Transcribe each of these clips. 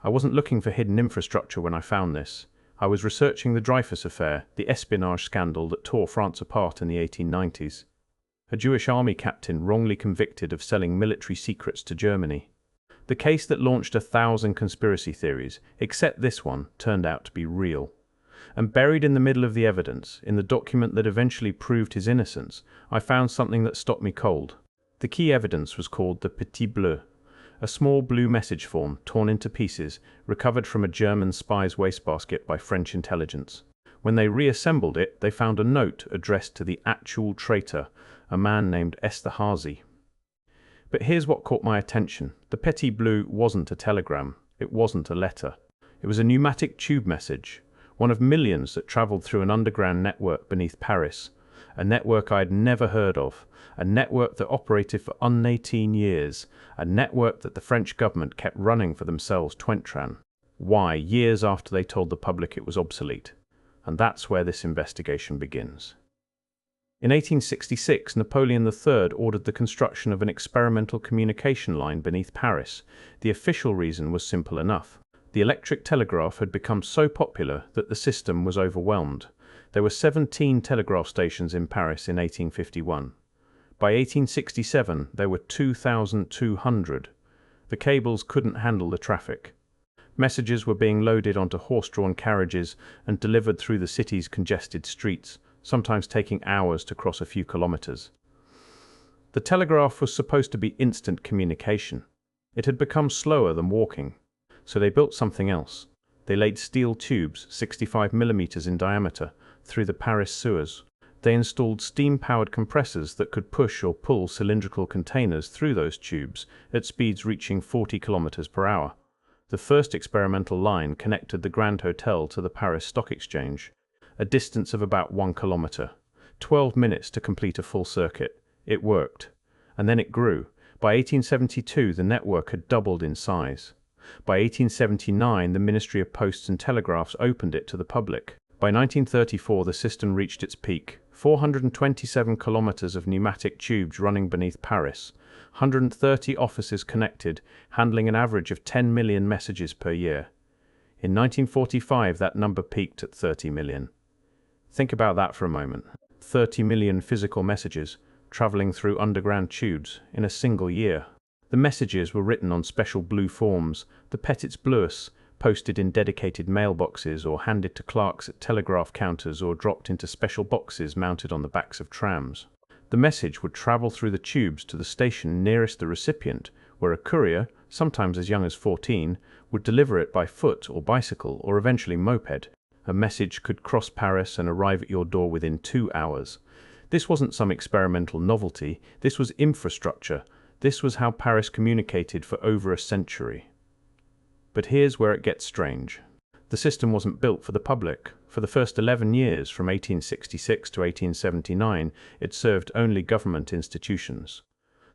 I wasn't looking for hidden infrastructure when I found this. I was researching the Dreyfus Affair, the espionage scandal that tore France apart in the 1890s. A Jewish army captain wrongly convicted of selling military secrets to Germany. The case that launched 1,000 conspiracy theories, except this one, turned out to be real. And buried in the middle of the evidence, in the document that eventually proved his innocence, I found something that stopped me cold. The key evidence was called the Petit Bleu, a small blue message form torn into pieces, recovered from a German spy's wastebasket by French intelligence. When they reassembled it, they found a note addressed to the actual traitor, a man named Esterhazy. But here's what caught my attention. The Petit Bleu wasn't a telegram. It wasn't a letter. It was a pneumatic tube message, one of millions that traveled through an underground network beneath Paris, a network I'd never heard of, a network that operated for 18 years, a network that the French government kept running for themselves 20 Why, years after they told the public it was obsolete. And that's where this investigation begins. In 1866, Napoleon III ordered the construction of an experimental communication line beneath Paris. The official reason was simple enough. The electric telegraph had become so popular that the system was overwhelmed. There were 17 telegraph stations in Paris in 1851. By 1867, there were 2,200. The cables couldn't handle the traffic. Messages were being loaded onto horse-drawn carriages and delivered through the city's congested streets, sometimes taking hours to cross a few kilometers. The telegraph was supposed to be instant communication. It had become slower than walking, so they built something else. They laid steel tubes, 65 millimeters in diameter, through the Paris sewers. They installed steam-powered compressors that could push or pull cylindrical containers through those tubes at speeds reaching 40 kilometers per hour. The first experimental line connected the Grand Hotel to the Paris Stock Exchange, a distance of about 1 kilometer. 12 minutes to complete a full circuit. It worked. And then it grew. By 1872, the network had doubled in size. By 1879, the Ministry of Posts and Telegraphs opened it to the public. By 1934, the system reached its peak. 427 kilometers of pneumatic tubes running beneath Paris. 130 offices connected, handling an average of 10 million messages per year. In 1945, that number peaked at 30 million. Think about that for a moment. 30 million physical messages traveling through underground tubes in a single year. The messages were written on special blue forms, the petits bleus, posted in dedicated mailboxes or handed to clerks at telegraph counters or dropped into special boxes mounted on the backs of trams. The message would travel through the tubes to the station nearest the recipient, where a courier, sometimes as young as 14, would deliver it by foot or bicycle or eventually moped. A message could cross Paris and arrive at your door within 2 hours. This wasn't some experimental novelty, this was infrastructure. This was how Paris communicated for over a century. But here's where it gets strange. The system wasn't built for the public. For the first 11 years, from 1866 to 1879, it served only government institutions.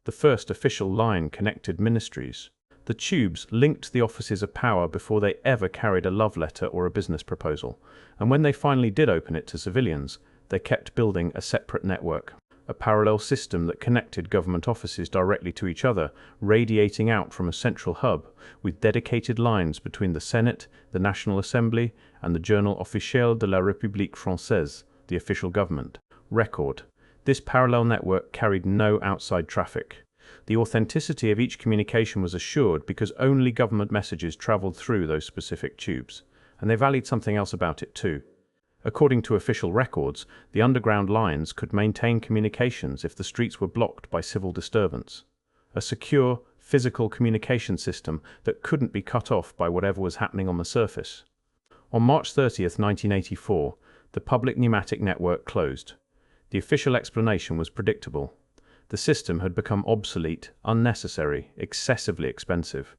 The first official line connected ministries. The tubes linked the offices of power before they ever carried a love letter or a business proposal. And when they finally did open it to civilians, they kept building a separate network. A parallel system that connected government offices directly to each other, radiating out from a central hub, with dedicated lines between the Senate, the National Assembly, and the Journal Officiel de la République Française, the official government. Record. This parallel network carried no outside traffic. The authenticity of each communication was assured because only government messages traveled through those specific tubes. And they valued something else about it too. According to official records, the underground lines could maintain communications if the streets were blocked by civil disturbance. A secure, physical communication system that couldn't be cut off by whatever was happening on the surface. On March 30th, 1984, the public pneumatic network closed. The official explanation was predictable. The system had become obsolete, unnecessary, excessively expensive.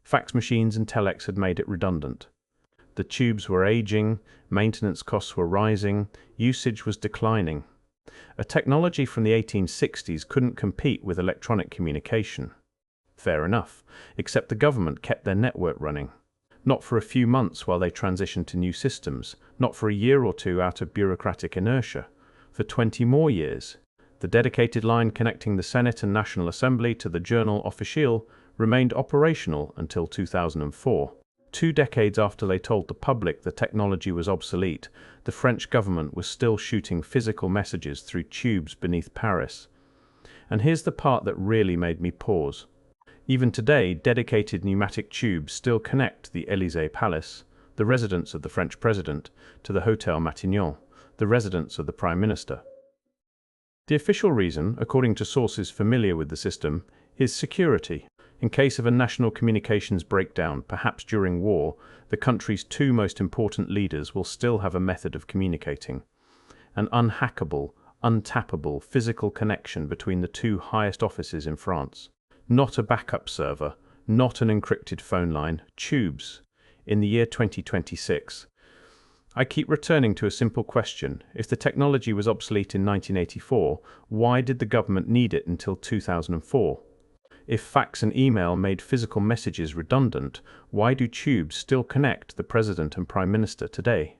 Fax machines and telex had made it redundant. The tubes were aging, maintenance costs were rising, usage was declining. A technology from the 1860s couldn't compete with electronic communication. Fair enough, except the government kept their network running. Not for a few months while they transitioned to new systems, not for a year or two out of bureaucratic inertia. For 20 more years. The dedicated line connecting the Senate and National Assembly to the Journal Officiel remained operational until 2004. 2 decades after they told the public the technology was obsolete, the French government was still shooting physical messages through tubes beneath Paris. And here's the part that really made me pause. Even today, dedicated pneumatic tubes still connect the Élysée Palace, the residence of the French president, to the Hotel Matignon, the residence of the Prime Minister. The official reason, according to sources familiar with the system, is security. In case of a national communications breakdown, perhaps during war, the country's 2 most important leaders will still have a method of communicating. An unhackable, untappable physical connection between the 2 highest offices in France. Not a backup server, not an encrypted phone line, tubes. In the year 2026. I keep returning to a simple question. If the technology was obsolete in 1984, why did the government need it until 2004? If fax and email made physical messages redundant, why do tubes still connect the President and Prime Minister today?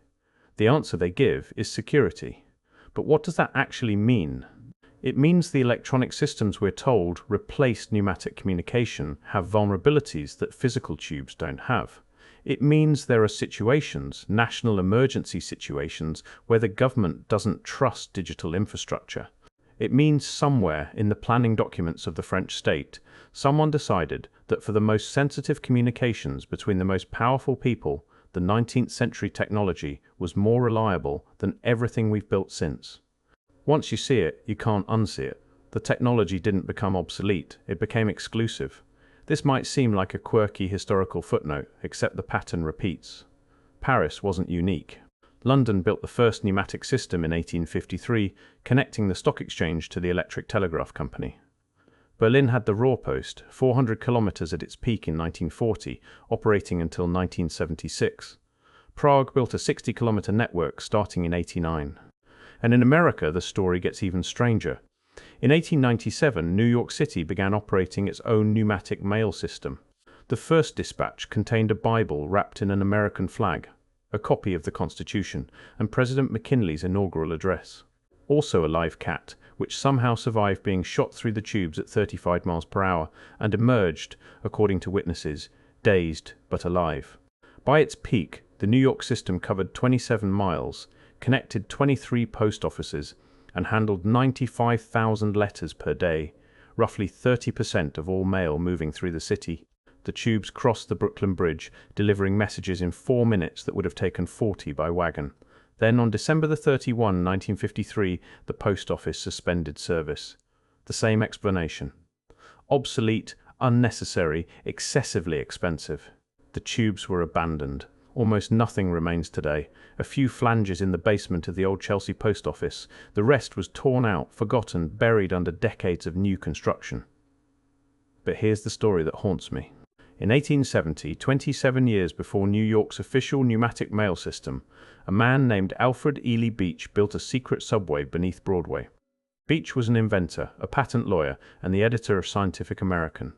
The answer they give is security. But what does that actually mean? It means the electronic systems we're told replaced pneumatic communication have vulnerabilities that physical tubes don't have. It means there are situations, national emergency situations, where the government doesn't trust digital infrastructure. It means somewhere in the planning documents of the French state, someone decided that for the most sensitive communications between the most powerful people, the 19th century technology was more reliable than everything we've built since. Once you see it, you can't unsee it. The technology didn't become obsolete, it became exclusive. This might seem like a quirky historical footnote, except the pattern repeats. Paris wasn't unique. London built the first pneumatic system in 1853, connecting the stock exchange to the electric telegraph company. Berlin had the Rohrpost, 400 kilometers at its peak in 1940, operating until 1976. Prague built a 60-kilometer network starting in 89. And in America, the story gets even stranger. In 1897, New York City began operating its own pneumatic mail system. The first dispatch contained a Bible wrapped in an American flag, a copy of the Constitution, and President McKinley's inaugural address. Also a live cat, which somehow survived being shot through the tubes at 35 miles per hour and emerged, according to witnesses, dazed but alive. By its peak, the New York system covered 27 miles, connected 23 post offices, and handled 95,000 letters per day, roughly 30% of all mail moving through the city. The tubes crossed the Brooklyn Bridge, delivering messages in 4 minutes that would have taken 40 by wagon. Then, on December 31, 1953, the post office suspended service. The same explanation. Obsolete, unnecessary, excessively expensive. The tubes were abandoned. Almost nothing remains today. A few flanges in the basement of the old Chelsea post office. The rest was torn out, forgotten, buried under decades of new construction. But here's the story that haunts me. In 1870, 27 years before New York's official pneumatic mail system, a man named Alfred Ely Beach built a secret subway beneath Broadway. Beach was an inventor, a patent lawyer, and the editor of Scientific American.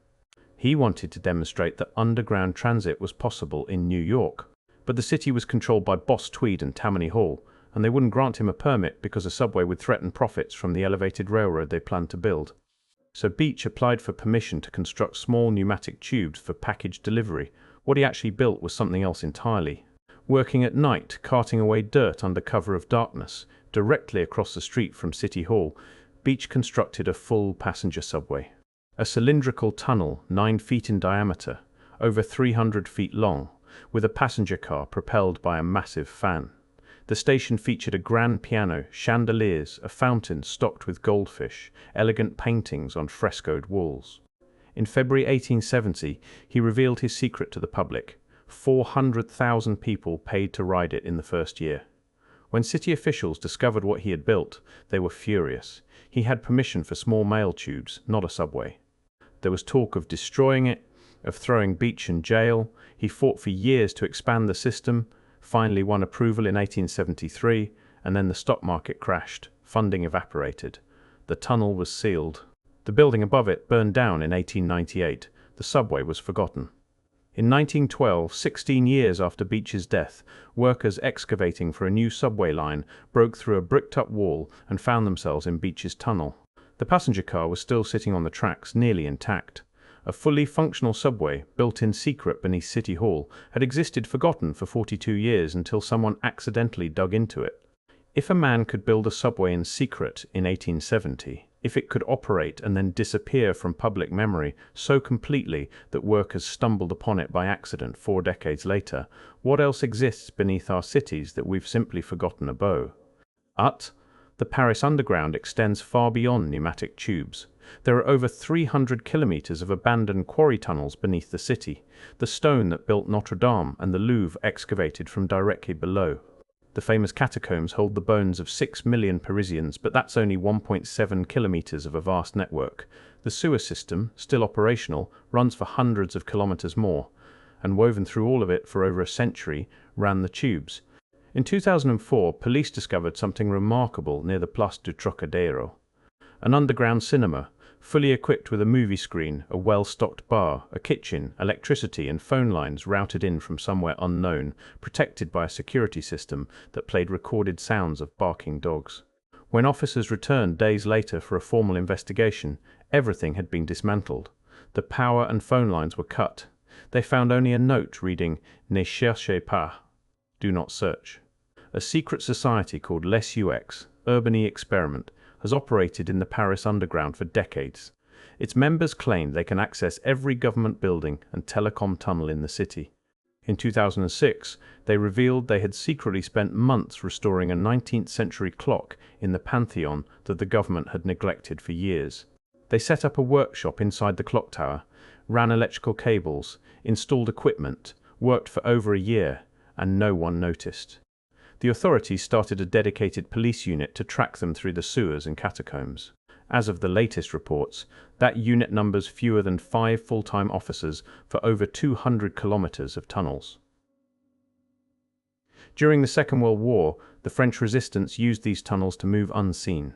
He wanted to demonstrate that underground transit was possible in New York. But the city was controlled by boss Tweed and Tammany Hall, and they wouldn't grant him a permit because a subway would threaten profits from the elevated railroad they planned to build. So Beach applied for permission to construct small pneumatic tubes for package delivery. What he actually built was something else entirely. Working at night, carting away dirt under cover of darkness, directly across the street from City Hall, Beach constructed a full passenger subway. A cylindrical tunnel, 9 feet in diameter, over 300 feet long, with a passenger car propelled by a massive fan. The station featured a grand piano, chandeliers, a fountain stocked with goldfish, elegant paintings on frescoed walls. In February 1870, he revealed his secret to the public. 400,000 people paid to ride it in the first year. When city officials discovered what he had built, they were furious. He had permission for small mail tubes, not a subway. There was talk of destroying it, of throwing Beach in jail. He fought for years to expand the system, finally won approval in 1873, and then the stock market crashed, funding evaporated. The tunnel was sealed. The building above it burned down in 1898. The subway was forgotten. In 1912, 16 years after Beach's death, workers excavating for a new subway line broke through a bricked-up wall and found themselves in Beach's tunnel. The passenger car was still sitting on the tracks, nearly intact. A fully functional subway, built in secret beneath City Hall, had existed forgotten for 42 years until someone accidentally dug into it. If a man could build a subway in secret in 1870, if it could operate and then disappear from public memory so completely that workers stumbled upon it by accident 4 decades later, what else exists beneath our cities that we've simply forgotten about? The Paris Underground extends far beyond pneumatic tubes. There are over 300 kilometers of abandoned quarry tunnels beneath the city, the stone that built Notre Dame and the Louvre excavated from directly below. The famous catacombs hold the bones of 6 million Parisians, but that's only 1.7 kilometers of a vast network. The sewer system, still operational, runs for hundreds of kilometers more, and woven through all of it for over a century ran the tubes. In 2004, police discovered something remarkable near the Place du Trocadero. An underground cinema, fully equipped with a movie screen, a well-stocked bar, a kitchen, electricity and phone lines routed in from somewhere unknown, protected by a security system that played recorded sounds of barking dogs. When officers returned days later for a formal investigation, everything had been dismantled. The power and phone lines were cut. They found only a note reading, "Ne cherchez pas," do not search. A secret society called Les UX, Urbany Experiment, has operated in the Paris Underground for decades. Its members claim they can access every government building and telecom tunnel in the city. In 2006, they revealed they had secretly spent months restoring a 19th century clock in the Pantheon that the government had neglected for years. They set up a workshop inside the clock tower, ran electrical cables, installed equipment, worked for over a year, and no one noticed. The authorities started a dedicated police unit to track them through the sewers and catacombs. As of the latest reports, that unit numbers fewer than 5 full-time officers for over 200 kilometers of tunnels. During the Second World War, the French resistance used these tunnels to move unseen.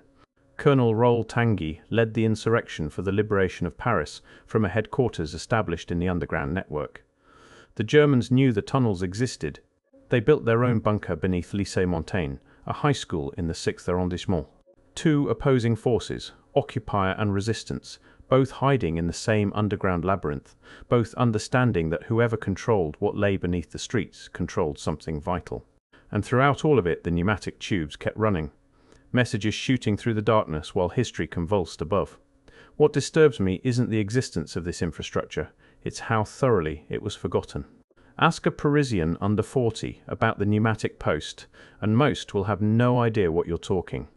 Colonel Raoul Tanguy led the insurrection for the liberation of Paris from a headquarters established in the underground network. The Germans knew the tunnels existed. They built their own bunker beneath Lycée Montaigne, a high school in the 6th arrondissement. 2 opposing forces, occupier and resistance, both hiding in the same underground labyrinth, both understanding that whoever controlled what lay beneath the streets controlled something vital. And throughout all of it, the pneumatic tubes kept running, messages shooting through the darkness while history convulsed above. What disturbs me isn't the existence of this infrastructure, it's how thoroughly it was forgotten. Ask a Parisian under 40 about the pneumatic post, and most will have no idea what you're talking.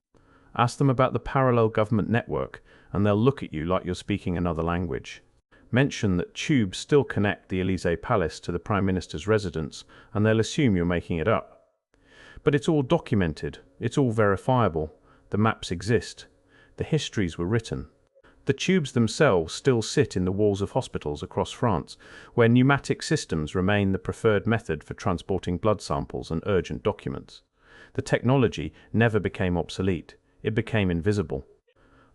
Ask them about the parallel government network, and they'll look at you like you're speaking another language. Mention that tubes still connect the Élysée Palace to the Prime Minister's residence, and they'll assume you're making it up. But it's all documented, it's all verifiable, the maps exist, the histories were written. The tubes themselves still sit in the walls of hospitals across France, where pneumatic systems remain the preferred method for transporting blood samples and urgent documents. The technology never became obsolete, it became invisible.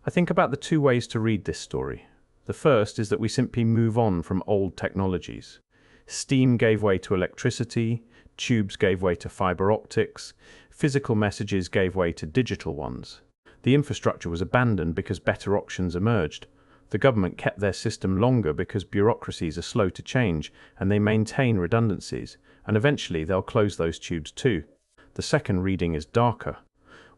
I think about the 2 ways to read this story. The first is that we simply move on from old technologies. Steam gave way to electricity, tubes gave way to fiber optics, physical messages gave way to digital ones. The infrastructure was abandoned because better options emerged. The government kept their system longer because bureaucracies are slow to change and they maintain redundancies, and eventually they'll close those tubes too. The second reading is darker.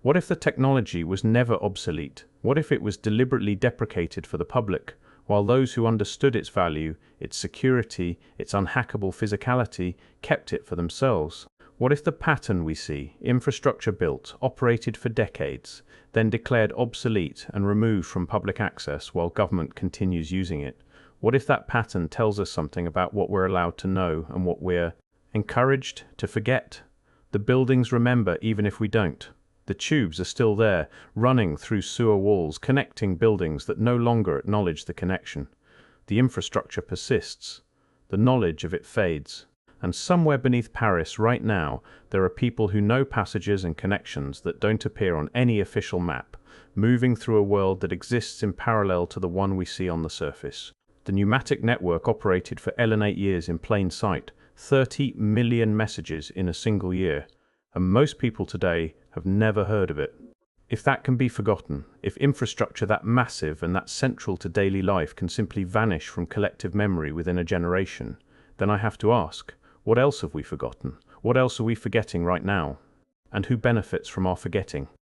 What if the technology was never obsolete? What if it was deliberately deprecated for the public, while those who understood its value, its security, its unhackable physicality, kept it for themselves? What if the pattern we see, infrastructure built, operated for decades, then declared obsolete and removed from public access while government continues using it? What if that pattern tells us something about what we're allowed to know and what we're encouraged to forget? The buildings remember even if we don't. The tubes are still there, running through sewer walls, connecting buildings that no longer acknowledge the connection. The infrastructure persists. The knowledge of it fades. And somewhere beneath Paris right now, there are people who know passages and connections that don't appear on any official map, moving through a world that exists in parallel to the one we see on the surface. The pneumatic network operated for 8 years in plain sight, 30 million messages in a single year, and most people today have never heard of it. If that can be forgotten, if infrastructure that massive and that central to daily life can simply vanish from collective memory within a generation, then I have to ask, what else have we forgotten? What else are we forgetting right now? And who benefits from our forgetting?